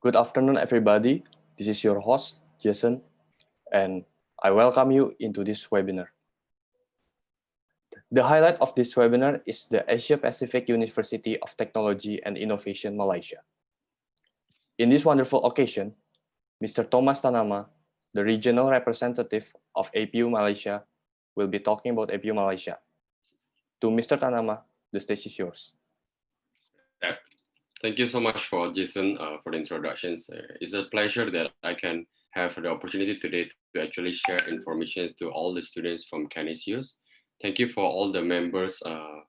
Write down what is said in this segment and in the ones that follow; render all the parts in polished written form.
Good afternoon, everybody. This is your host, Jason, and I welcome you into this webinar. The highlight of this webinar is the Asia Pacific University of Technology and Innovation, Malaysia. In this wonderful occasion, Mr. Thomas Tanama, the regional representative of APU-Malaysia, will be talking about APU-Malaysia. To Mr. Tanama, the stage is yours. Yeah. Thank you so much for Jason for the introductions. It's a pleasure that I can have the opportunity today to actually share information to all the students from Canisius. Thank you for all the members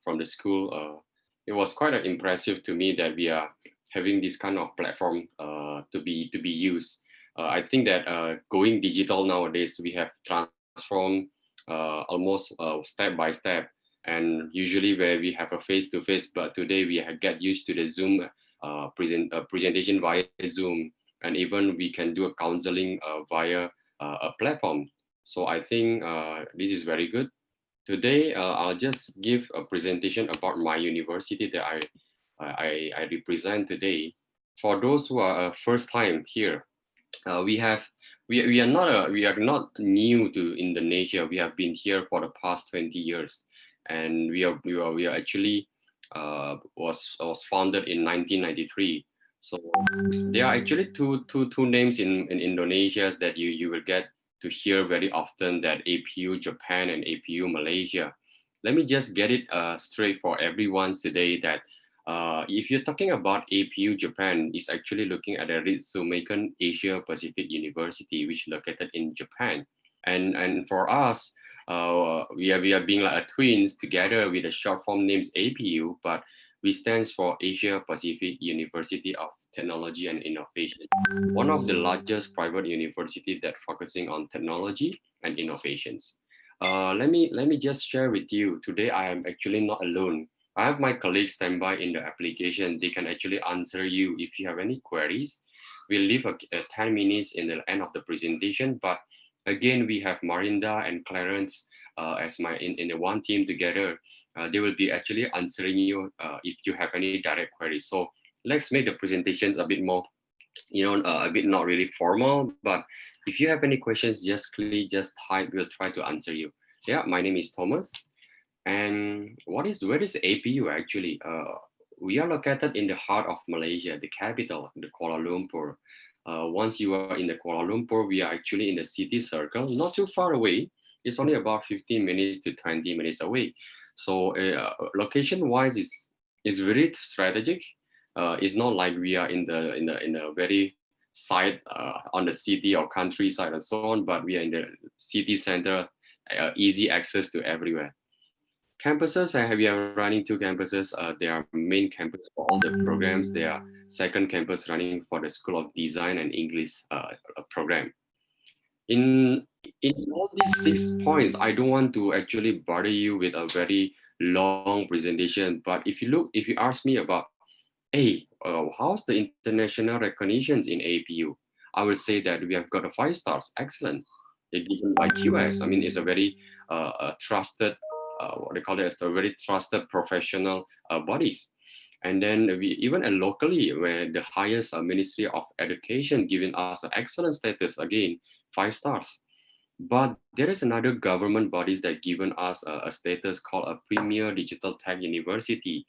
from the school. It was quite impressive to me that we are having this kind of platform to be used. I think that going digital nowadays, we have transformed almost step by step. And usually where we have a face-to-face, but today we have get used to the Zoom presentation via Zoom, and even we can do a counseling via a platform. So I think this is very good. Today, I'll just give a presentation about my university that I represent today. For those who are first time here, we are not new to Indonesia. We have been here for the past 20 years, and we are actually was founded in 1993. So there are actually two names in Indonesia that you will get to hear very often, that APU Japan and APU Malaysia. Let me just get it straight for everyone today that if you're talking about APU Japan, it's actually looking at the Ritsumeikan Asia Pacific University, which is located in Japan. And for us, we are being like a twins together with the short form names APU, but we stands for Asia Pacific University of Technology and Innovation, one of the largest private university that focusing on technology and innovations. Let me just share with you today. I am actually not alone. I have my colleagues stand by in the application. They can actually answer you if you have any queries. We'll leave a 10 minutes in the end of the presentation, but again, we have Marinda and Clarence as in the one team together. They will be actually answering you if you have any direct queries. So let's make the presentations a bit more, a bit not really formal, but if you have any questions, just type, we'll try to answer you. Yeah, my name is Thomas. And where is APU actually? We are located in the heart of Malaysia, the capital, the Kuala Lumpur. Once you are in the Kuala Lumpur, we are actually in the city circle, not too far away. It's only about 15 minutes to 20 minutes away. So location-wise, is very strategic. It's not like we are in a very side on the city or countryside and so on, but we are in the city center, easy access to everywhere. Campuses, we are running two campuses. They are main campus for all the programs. They are second campus running for the School of Design and English program. In all these 6 points, I don't want to actually bother you with a very long presentation. But if you ask me about, hey, how's the international recognitions in APU? I would say that we have got a 5 stars, excellent. It's given by QS. I mean, it's a very trusted, what they call it, a very trusted professional bodies. And then we even locally, where the highest Ministry of Education giving us an excellent status, again, 5 stars. But there is another government bodies that given us a status called a Premier Digital Tech University.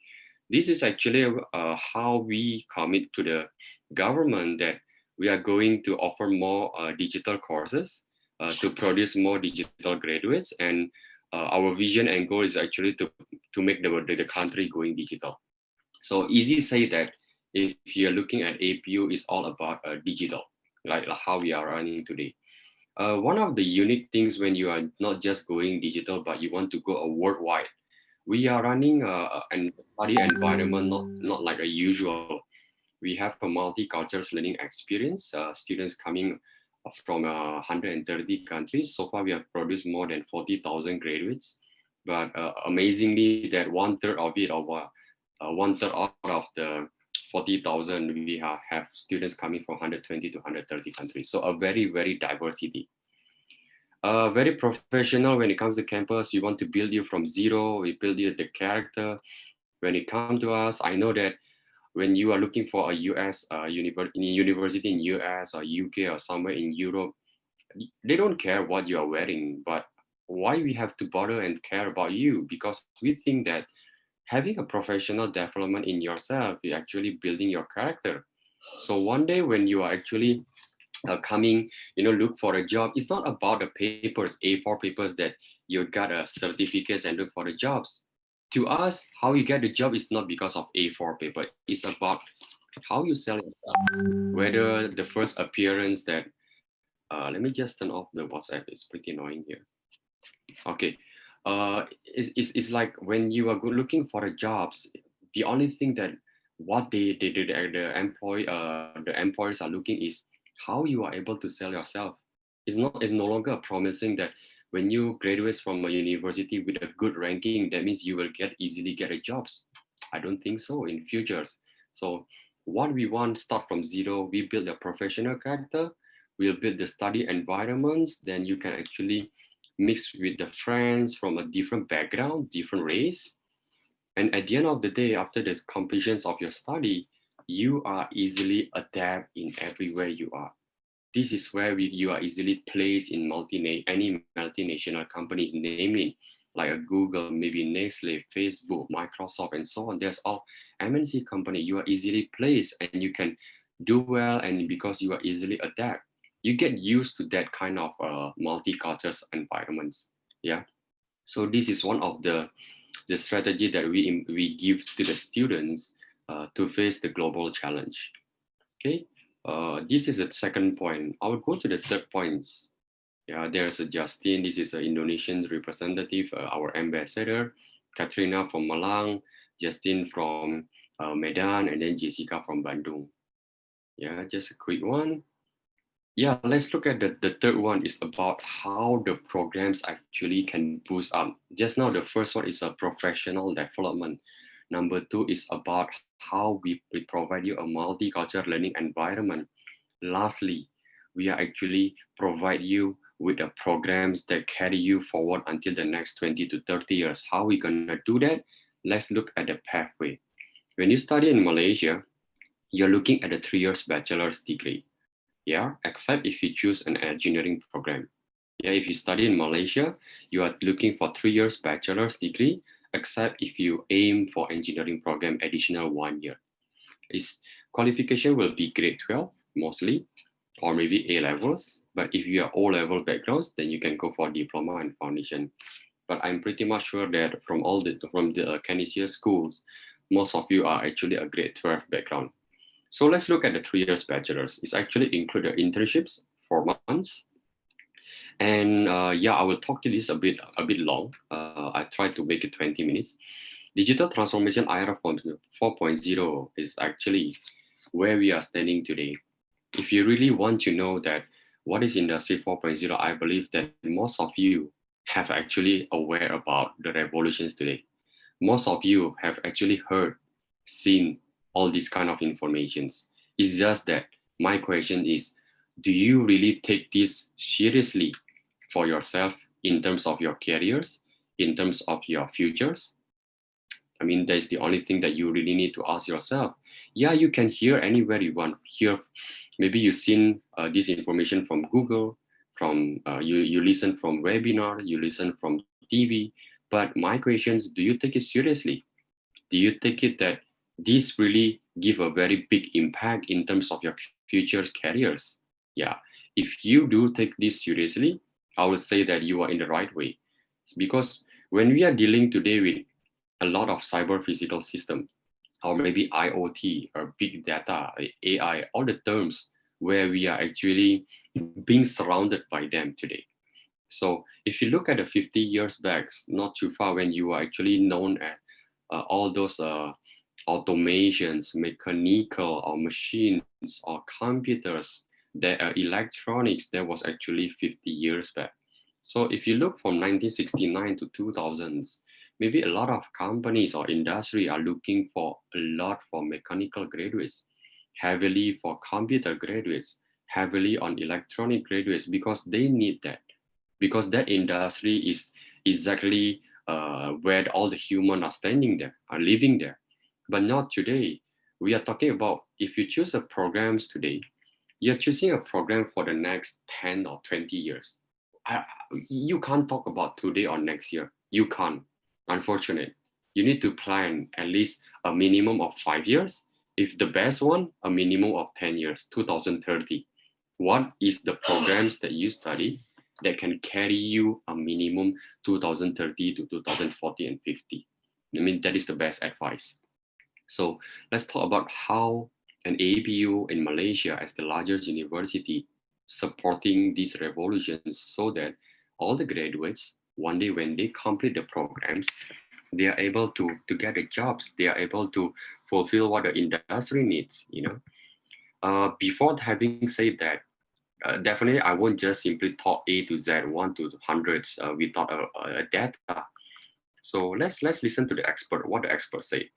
This is actually how we commit to the government that we are going to offer more digital courses to produce more digital graduates. And our vision and goal is actually to make the country going digital. So easy say that if you're looking at APU, it's all about digital, like how we are running today. One of the unique things when you are not just going digital, but you want to go worldwide, we are running an study environment not like a usual. We have a multicultural learning experience, students coming from 130 countries. So far, we have produced more than 40,000 graduates. But amazingly, that 1/3 of it, or 1/3 out of the 40,000, we have students coming from 120 to 130 countries. So a very, very diversity. Very professional when it comes to campus. We want to build you from zero. We build you the character. When it comes to us, I know that when you are looking for a US university in US or UK or somewhere in Europe, they don't care what you are wearing, but why we have to bother and care about you? Because we think that having a professional development in yourself is actually building your character. So one day when you are actually coming, look for a job, it's not about the papers, A4 papers that you got a certificates and look for the jobs. To us, how you get the job is not because of A4 paper. It's about how you sell yourself. Whether the first appearance that, let me just turn off the WhatsApp. It's pretty annoying here. Okay. It's like when you are looking for the jobs, the only thing that what they do, the employers are looking is how you are able to sell yourself. It's no longer promising that when you graduate from a university with a good ranking, that means you will easily get a jobs. I don't think so in futures. So what we want, start from zero, we build a professional character, we'll build the study environments, then you can actually mix with the friends from a different background, different race. And at the end of the day, after the completions of your study, you are easily adapt in everywhere you are. This is where you are easily placed in any multinational companies, namely like a Google, maybe Nestle, Facebook, Microsoft, and so on. There's all MNC company. You are easily placed and you can do well, and because you are easily adapt, you get used to that kind of multicultural environments. Yeah. So this is one of the strategy that we give to the students to face the global challenge. Okay, this is the second point. I will go to the third points. Yeah, there's a Justin. This is an Indonesian representative, our ambassador. Katrina from Malang, Justin from Medan, and then Jessica from Bandung. Yeah, just a quick one. Yeah, let's look at the third one is about how the programs actually can boost up. Just now, the first one is a professional development. Number two is about how we provide you a multicultural learning environment. Lastly, we are actually provide you with the programs that carry you forward until the next 20 to 30 years. How we gonna do that? Let's look at the pathway. When you study in Malaysia, you're looking at a 3 years bachelor's degree. Yeah, except if you choose an engineering program. Yeah, if you study in Malaysia, you are looking for 3 years bachelor's degree, except if you aim for engineering program additional 1 year. Its qualification will be grade 12 mostly, or maybe A levels. But if you are O-level backgrounds, then you can go for diploma and foundation. But I'm pretty much sure that from the Canisius schools, most of you are actually a grade 12 background. So let's look at the 3 years bachelor's. It's actually included internships, 4 months. And yeah, I will talk to this a bit long. I tried to make it 20 minutes. Digital transformation era 4.0 is actually where we are standing today. If you really want to know that what is industry 4.0, I believe that most of you have actually aware about the revolutions today. Most of you have actually heard, seen all these kind of informations. It's just that my question is, do you really take this seriously for yourself in terms of your careers, in terms of your futures? I mean, that's the only thing that you really need to ask yourself. Yeah, you can hear anywhere you want. Hear, maybe you've seen this information from Google, from you listen from webinar, you listen from TV. But my question is, do you take it seriously? Do you take it that this really give a very big impact in terms of your future's careers? Yeah, if you do take this seriously, I would say that you are in the right way. Because when we are dealing today with a lot of cyber physical system, or maybe IoT or big data, AI, all the terms where we are actually being surrounded by them today. So if you look at the 50 years back, not too far, when you are actually known as all those automations, mechanical or machines or computers, that electronics, that was actually 50 years back. So if you look from 1969 to 2000s, maybe a lot of companies or industry are looking for a lot for mechanical graduates, heavily for computer graduates, heavily on electronic graduates, because they need that. Because that industry is exactly where all the humans are standing there, are living there. But not today. we are talking about if you choose a programs today, you're choosing a program for the next 10 or 20 years. I, you can't talk about today or next year. You can't. Unfortunate. You need to plan at least a minimum of 5 years. If the best one, a minimum of 10 years, 2030. What is the programs that you study that can carry you a minimum 2030 to 2040 and 50? I mean, that is the best advice. So let's talk about how an APU in Malaysia as the largest university supporting these revolutions so that all the graduates, one day when they complete the programs, they are able to get the jobs, they are able to fulfill what the industry needs, you know. Before having said that, definitely I won't just simply talk A to Z, 1 to hundreds without a data. So let's listen to the expert, what the experts say.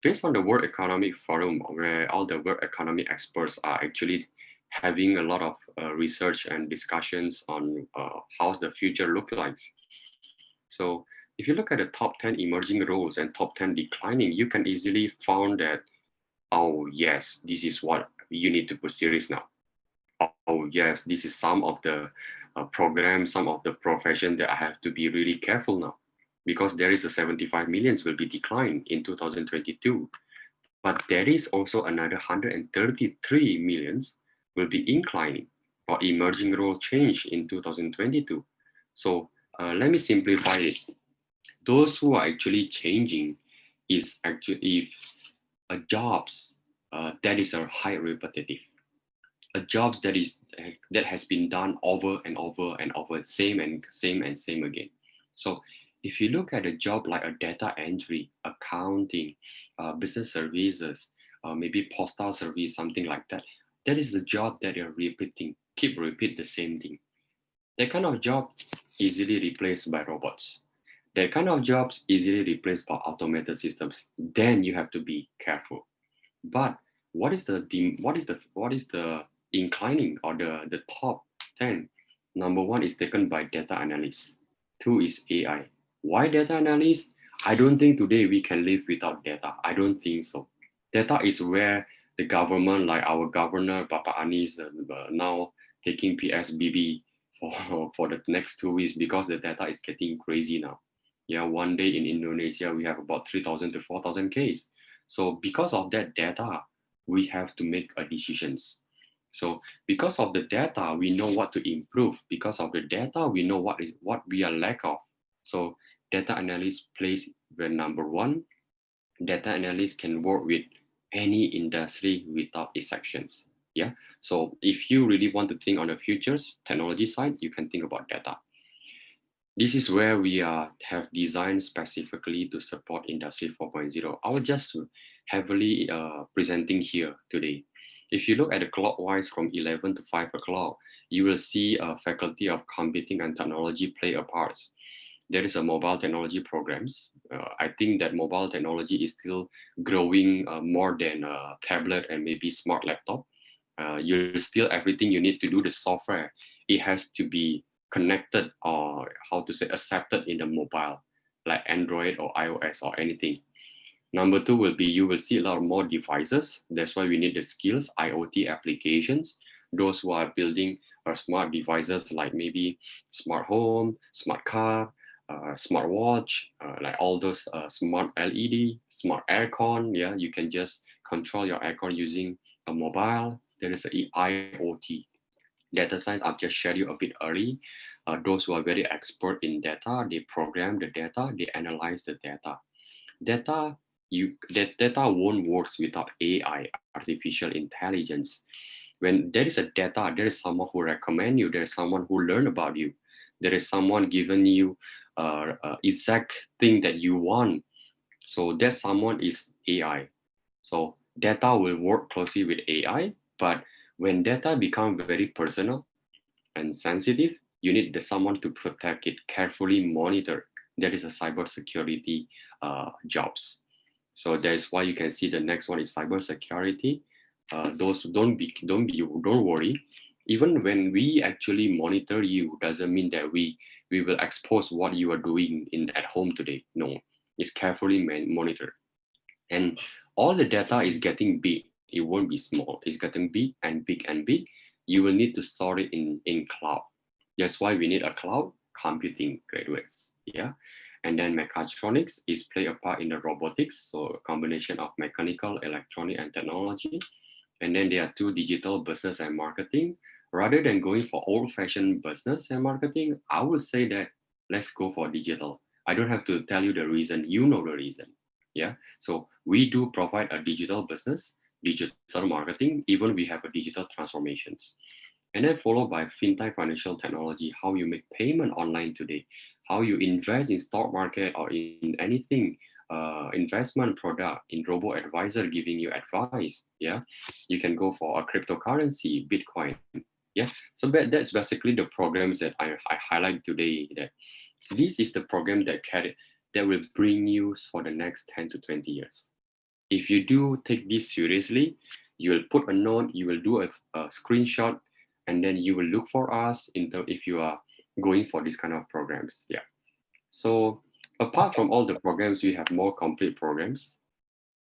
Based on the World Economic Forum, where all the world economic experts are actually having a lot of research and discussions on how's the future look like. So if you look at the top 10 emerging roles and top 10 declining, you can easily find that, oh yes, this is what you need to put serious now. Oh yes, this is some of the programs, some of the profession that I have to be really careful now, because there is a 75 millions will be declined in 2022. But there is also another 133 millions will be inclining or emerging role change in 2022. So let me simplify it. Those who are actually changing is actually if a jobs that is a high repetitive, a jobs that has been done over and over and over, same and same and same again. So if you look at a job like a data entry, accounting, business services, maybe postal service, something like that, that is the job that you're repeating, keep repeat the same thing. That kind of job easily replaced by robots. That kind of jobs easily replaced by automated systems. Then you have to be careful. But what is the inclining or the top 10? Number one is taken by data analysts. Two is AI. Why data analysts? I don't think today we can live without data. I don't think so. Data is where the government, like our governor, Papa Anies, now taking PSBB for the next 2 weeks because the data is getting crazy now. Yeah, one day in Indonesia, we have about 3,000 to 4,000 cases. So because of that data, we have to make a decisions. So because of the data, we know what to improve. Because of the data, we know what we are lack of. So data analyst plays the number one. Data analyst can work with any industry without exceptions. Yeah. So if you really want to think on the futures technology side, you can think about data. This is where we have designed specifically to support Industry 4.0. I will just heavily presenting here today. If you look at the clockwise from 11 to 5 o'clock, you will see a faculty of computing and technology play a part. There is a mobile technology programs. I think that mobile technology is still growing more than a tablet and maybe smart laptop. You still everything you need to do the software. It has to be connected or how to say accepted in the mobile, like Android or iOS or anything. Number two will be you will see a lot of more devices. That's why we need the skills, IoT applications. Those who are building smart devices like maybe smart home, smart car, smart watch, like all those smart LED, smart aircon. Yeah, you can just control your aircon using a mobile. There is a IoT. Data science, I've just shared you a bit early. Those who are very expert in data, they program the data, they analyze the data. That data won't work without AI, artificial intelligence. When there is a data, there is someone who recommend you, there is someone who learn about you, there is someone giving you exact thing that you want. So that someone is AI. So data will work closely with AI, but when data become very personal and sensitive, you need someone to protect it, carefully monitor. That is a cybersecurity jobs. So that's why you can see the next one is cybersecurity. Those don't worry. Even when we actually monitor you, doesn't mean that we will expose what you are doing in at home today. No, it's carefully monitored. And all the data is getting big. It won't be small. It's getting big and big and big. You will need to store it in cloud. That's why we need a cloud computing graduates. Yeah. And then mechatronics is play a part in the robotics. So a combination of mechanical, electronic, and technology. And then there are two, digital business and marketing. Rather than going for old-fashioned business and marketing, I would say that let's go for digital. I don't have to tell you the reason. You know the reason. Yeah. So we do provide a digital business, digital marketing, even we have a digital transformations. And then followed by fintech financial technology, how you make payment online today, how you invest in stock market or in anything, investment product, in robo advisor giving you advice. Yeah, you can go for a cryptocurrency, Bitcoin. Yeah, so that's basically the programs that I highlight today. That this is the program that will bring you for the next 10 to 20 years. If you do take this seriously, you will put a note, you will do a screenshot, and then you will look for us if you are going for this kind of programs. Yeah. So apart from all the programs, we have more complete programs,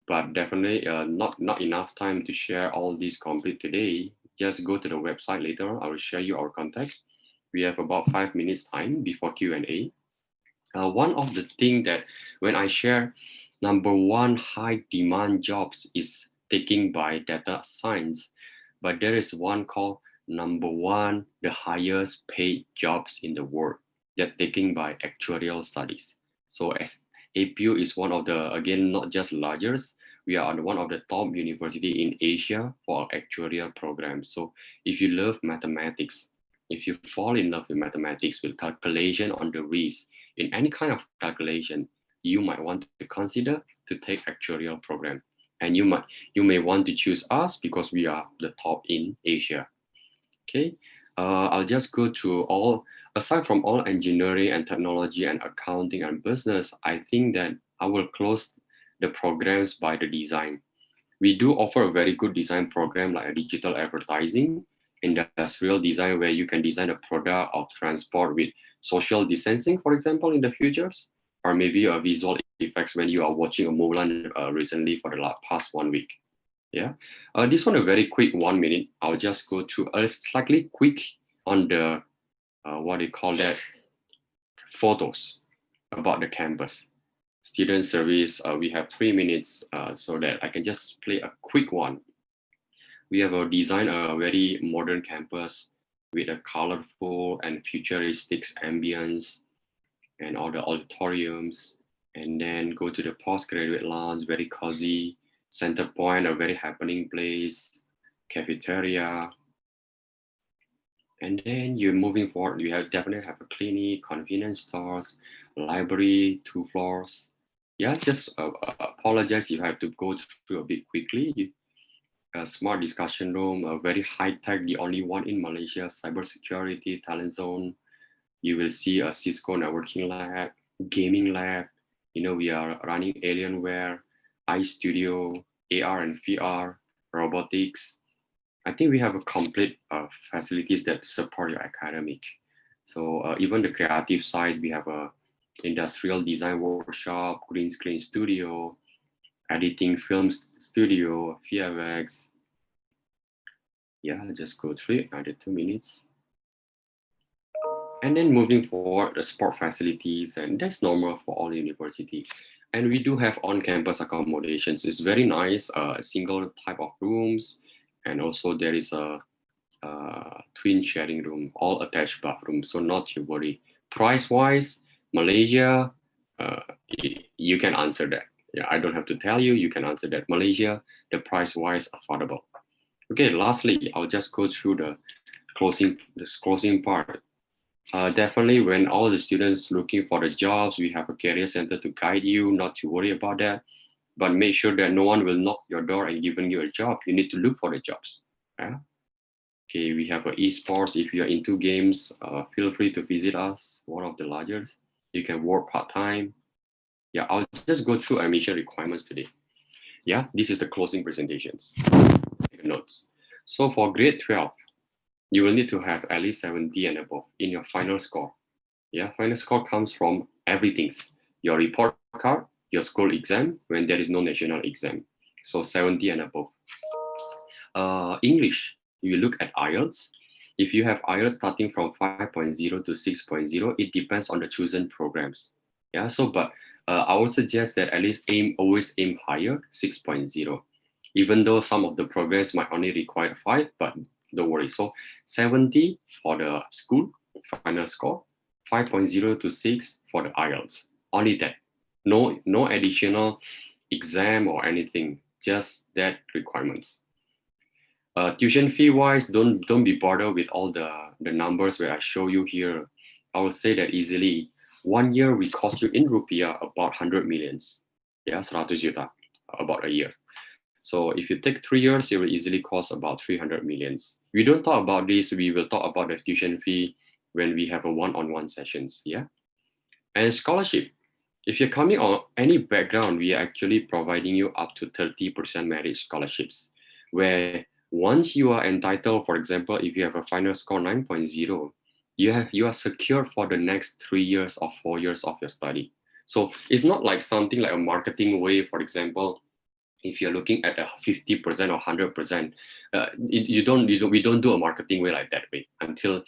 but definitely not enough time to share all these complete today. Just go to the website later. I will share you our context. We have about 5 minutes time before Q&A. One of the thing that when I share number one high demand jobs is taken by data science, but there is one called number one, the highest paid jobs in the world that taken by actuarial studies. So as APU is one of the, again, not just largest, we are one of the top university in Asia for actuarial programs. So if you love mathematics, if you fall in love with mathematics, with calculation on the risk, in any kind of calculation, you might want to consider to take actuarial program. And you may want to choose us because we are the top in Asia. Okay, I'll just go through all, aside from all engineering and technology and accounting and business, I think that I will close the programs by the design. We do offer a very good design program like a digital advertising, industrial design, where you can design a product or transport with social distancing, for example, in the futures, or maybe a visual effects when you are watching a Mulan recently for the past 1 week. Yeah, this one a very quick 1 minute. I'll just go through a slightly quick on the what do you call that, photos about the campus. Student service, we have 3 minutes so that I can just play a quick one. We have designed a very modern campus with a colorful and futuristic ambience and all the auditoriums, and then go to the postgraduate lounge, very cozy, center point, a very happening place, cafeteria. And then you're moving forward, you definitely have a clinic, convenience stores, library, 2 floors. Yeah, just apologize if I have to go through a bit quickly. A smart discussion room, a very high tech, the only one in Malaysia, cybersecurity, talent zone. You will see a Cisco networking lab, gaming lab. You know, we are running Alienware, iStudio, AR and VR, robotics. I think we have a complete facilities that support your academic. So even the creative side, we have a industrial design workshop, green screen studio, editing film studio, VFX. Yeah, just go through it, another 2 minutes. And then moving forward, the sport facilities, and that's normal for all university. And we do have on-campus accommodations. It's very nice, single type of rooms, and also there is a twin sharing room, all attached bathroom, so not to worry. Price-wise, Malaysia, you can answer that. Yeah, I don't have to tell you, you can answer that. Malaysia, the price-wise affordable. Okay, lastly, I'll just go through the closing part. Definitely when all the students looking for the jobs, we have a career center to guide you, not to worry about that. But make sure that no one will knock your door and giving you a job. You need to look for the jobs. Yeah? Okay, we have esports. If you're into games, feel free to visit us, one of the largest. You can work part-time. Yeah, I'll just go through admission requirements today. Yeah, this is the closing presentations. Take notes. So for grade 12, you will need to have at least 70 and above in your final score. Yeah, final score comes from everything. Your report card, your school exam, when there is no national exam. So 70 and above. English, you look at IELTS. If you have IELTS starting from 5.0 to 6.0, it depends on the chosen programs. Yeah, so but I would suggest that at least always aim higher, 6.0. Even though some of the programs might only require 5, but don't worry. So 70 for the school final score, 5.0 to 6 for the IELTS. Only that. No additional exam or anything, just that requirements. Tuition fee wise, don't be bothered with all the numbers where I show you here. I will say that easily. 1 year will cost you in rupiah about 100 millions. Yeah, 100 juta, about a year. So if you take 3 years, it will easily cost about 300 millions. We don't talk about this. We will talk about the tuition fee when we have a one-on-one sessions. Yeah. And scholarship. If you're coming on any background, we are actually providing you up to 30% merit scholarships, where once you are entitled, for example, if you have a final score 9.0, you are secured for the next 3 years or 4 years of your study. So it's not like something like a marketing way, for example, if you're looking at a 50% or 100%, we don't do a marketing way like that way until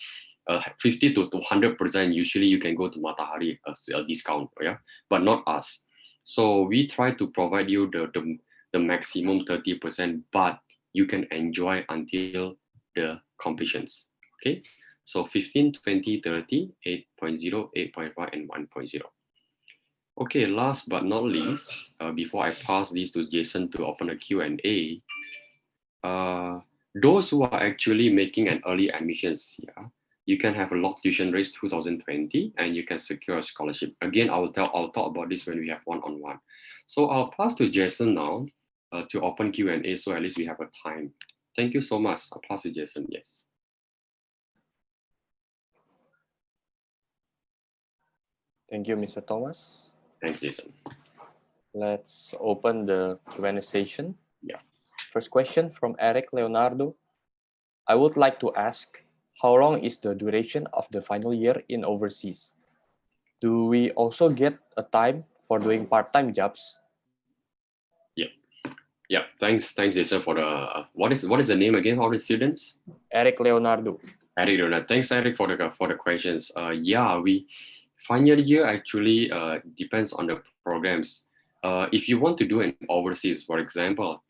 50 to 100%. Usually you can go to Matahari a discount, yeah, but not us. So we try to provide you the maximum 30%, but you can enjoy until the completions. Okay, so 15, 20, 30, 8.0, 8.5, and 1.0. Okay, last but not least, before I pass this to Jason to open a Q&A, those who are actually making an early admissions, yeah, you can have a locked tuition rates 2020 and you can secure a scholarship. Again, I'll talk about this when we have one-on-one. So I'll pass to Jason now to open Q&A, so at least we have a time. Thank you so much. I'll pass to Jason, yes. Thank you, Mr. Thomas. Thanks, Jason. Let's open the Q&A session. Yeah. First question from Eric Leonardo. I would like to ask, how long is the duration of the final year in overseas? Do we also get a time for doing part-time jobs? Yeah, thanks, Jason, for the what is the name again of the students? Eric Leonardo. Eric Leonardo. Thanks, Eric, for the questions. Yeah, final year actually depends on the programs. If you want to do an overseas, for example,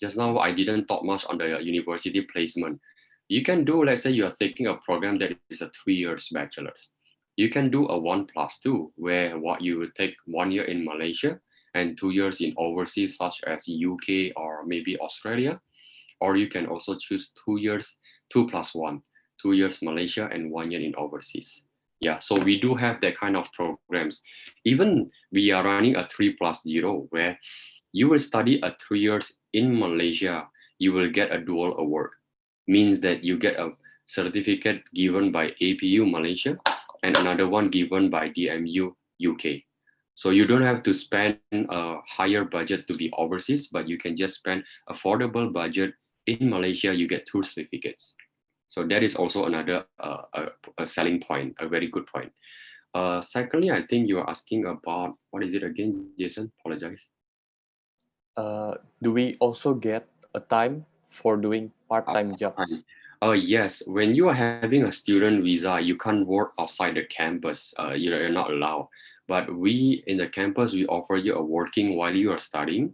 just now I didn't talk much on the university placement. You can do, let's say you are taking a program that is a 3 years bachelor's. You can do a 1+2, where what you will take 1 year in Malaysia and 2 years in overseas, such as UK or maybe Australia. Or you can also choose 2 years, 2+1, 2 years Malaysia and 1 year in overseas. Yeah, so we do have that kind of programs. Even we are running a 3+0, where you will study a 3 years in Malaysia, you will get a dual award. Means that you get a certificate given by APU-Malaysia and another one given by DMU UK. So you don't have to spend a higher budget to be overseas, but you can just spend affordable budget in Malaysia, you get 2 certificates. So that is also another a selling point, a very good point. Secondly, I think you are asking about, what is it again, Jason? Apologize. Do we also get a time for doing part-time jobs? Yes, when you are having a student visa, you can't work outside the campus. You're not allowed. But we in the campus, we offer you a working while you are studying.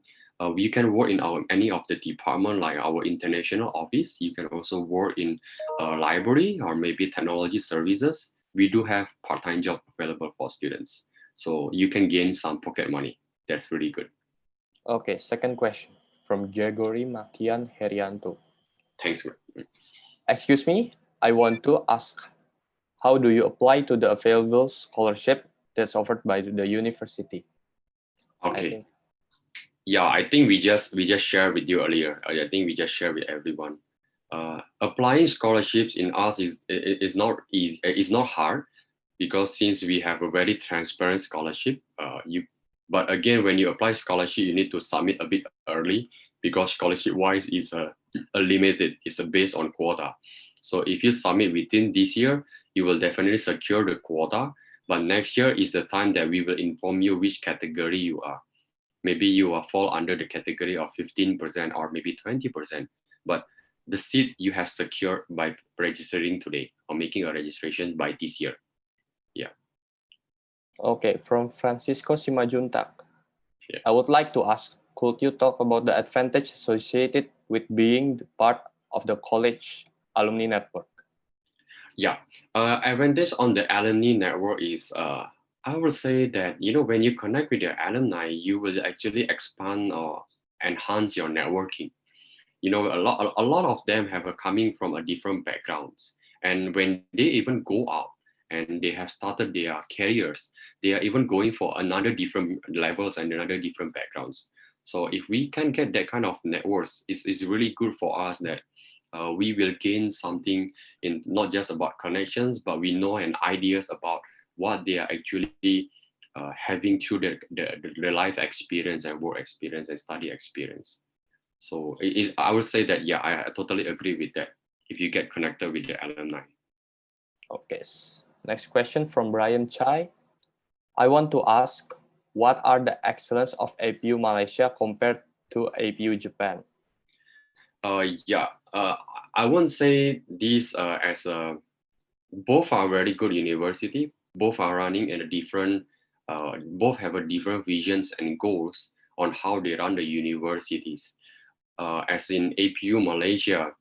You can work in any of the department, like our international office. You can also work in a library or maybe technology services. We do have part-time job available for students. So you can gain some pocket money. That's really good. Okay, second question from Gregory Matian Herianto. Thanks. Excuse me, I want to ask, how do you apply to the available scholarship that's offered by the university? Okay. Yeah, I think we just shared with you earlier. I think we just shared with everyone. Applying scholarships in us is not easy. It's not hard, because since we have a very transparent scholarship, but again, when you apply scholarship, you need to submit a bit early, because scholarship wise is a limited. It's based on quota. So if you submit within this year, you will definitely secure the quota. But next year is the time that we will inform you which category you are. maybe you are fall under the category of 15% or maybe 20%, but the seat you have secured by registering today or making a registration by this year. Yeah. Okay, from Francisco Simajuntak. Yeah. I would like to ask, could you talk about the advantage associated with being part of the college alumni network? Yeah, advantage on the alumni network is I would say that when you connect with your alumni, you will actually expand or enhance your networking. A lot of them have a coming from a different backgrounds, and when they even go out and they have started their careers, they are even going for another different levels and another different backgrounds. So if we can get that kind of networks, it's really good for us that we will gain something in not just about connections, but we know and ideas about what they are actually having through the life experience and work experience and study experience. So I would say that, yeah, I totally agree with that if you get connected with the alumni. Okay, next question from Brian Chai. I want to ask, what are the excellence of APU Malaysia compared to APU Japan? Yeah, I won't say this as both are very good university. Both are running in a different, both have a different visions and goals on how they run the universities. As in APU Malaysia,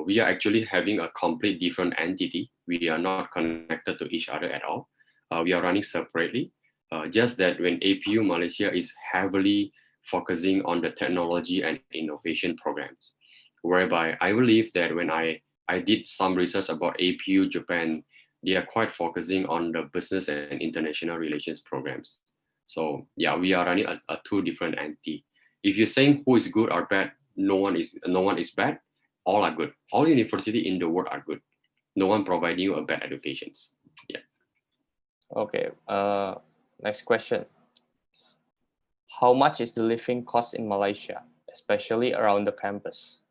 we are actually having a complete different entity. We are not connected to each other at all. We are running separately. Just that when APU Malaysia is heavily focusing on the technology and innovation programs, whereby I believe that when I did some research about APU Japan, they are quite focusing on the business and international relations programs. So yeah, we are running a two different entity. If you're saying who is good or bad, no one is bad. All are good. All university in the world are good. No one providing you a bad educations. Yeah. Okay, next question. How much is the living cost in Malaysia, especially around the campus?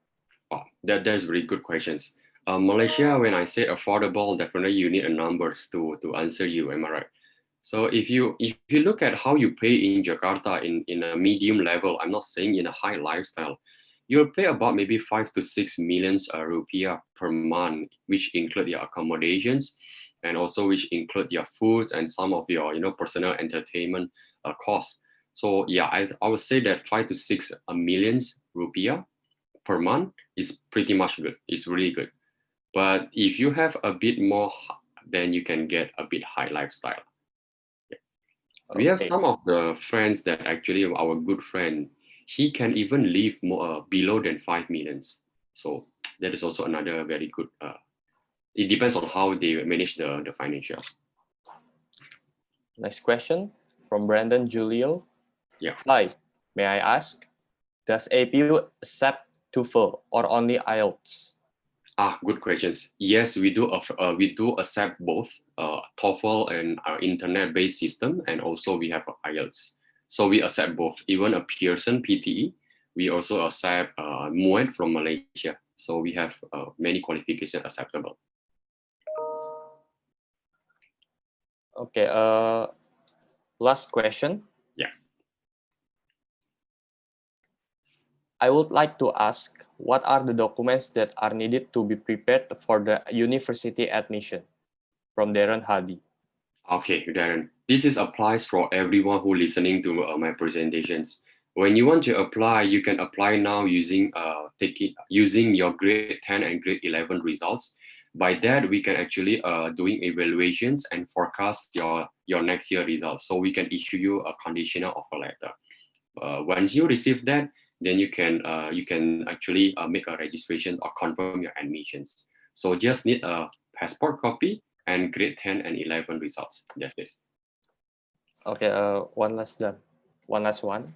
Oh, that's very good questions. Malaysia, when I say affordable, definitely you need a numbers to answer you. Am I right? So if you look at how you pay in Jakarta in a medium level, I'm not saying in a high lifestyle, you'll pay about maybe 5 to 6 million rupiah per month, which include your accommodations and also which include your foods and some of your personal entertainment costs. So yeah, I would say that 5 to 6 million rupiah per month is pretty much good. It's really good. But if you have a bit more, then you can get a bit high lifestyle. We have Okay, some of the friends that actually our good friend, he can even live more below than 5 millions. So that is also another very good. It depends on how they manage the financial. next question from Brandon Julio. Yeah. Hi, may I ask, does APU accept TOEFL or only IELTS? Good questions. Yes, we do. We do accept both TOEFL and our internet-based system, and also we have IELTS. So we accept both. Even a Pearson PTE, we also accept MUET from Malaysia. So we have many qualifications acceptable. Okay. Last question. Yeah. I would like to ask, what are the documents that are needed to be prepared for the university admission? From Darren Hadi. Okay, Darren. This is applies for everyone who listening to my presentations. When you want to apply, you can apply now using using your grade 10 and grade 11 results. By that, we can actually doing evaluations and forecast your next year results. So we can issue you a conditional offer letter. Once you receive that, then you can actually make a registration or confirm your admissions. So just need a passport copy and grade 10 and 11 results. That's it. Okay, one last one.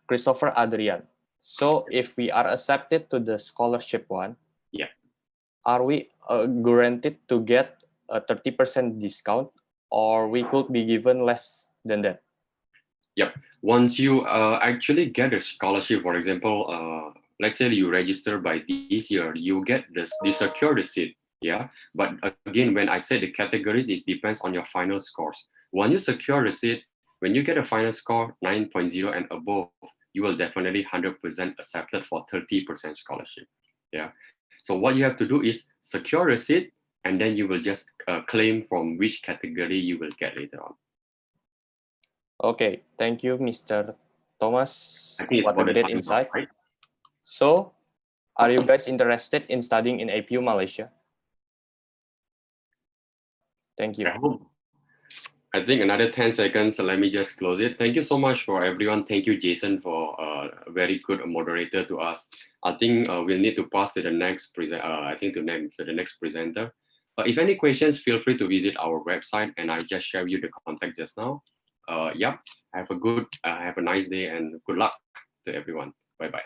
Christopher Adrian. So if we are accepted to the scholarship one, yeah, are we guaranteed to get a 30% discount, or we could be given less than that? Yep. Once you actually get a scholarship, for example, let's say you register by this year, you get this, you secure the seat. Yeah. But again, when I say the categories, it depends on your final scores. When you secure the seat, When you get a final score 9.0 and above, you will definitely 100% accepted for 30% scholarship. Yeah. So what you have to do is secure a seat, and then you will just claim from which category you will get later on. Okay, thank you, Mr. Thomas. I think it's What a about the great time now, insight. right? So, are you guys interested in studying in APU Malaysia? Thank you. I think another 10 seconds, so let me just close it. Thank you so much for everyone. Thank you, Jason, for a very good moderator to us. I think we'll need to pass to the next the next presenter. If any questions, feel free to visit our website, and I just share you the contact just now. Have a nice day, and good luck to everyone. Bye-bye.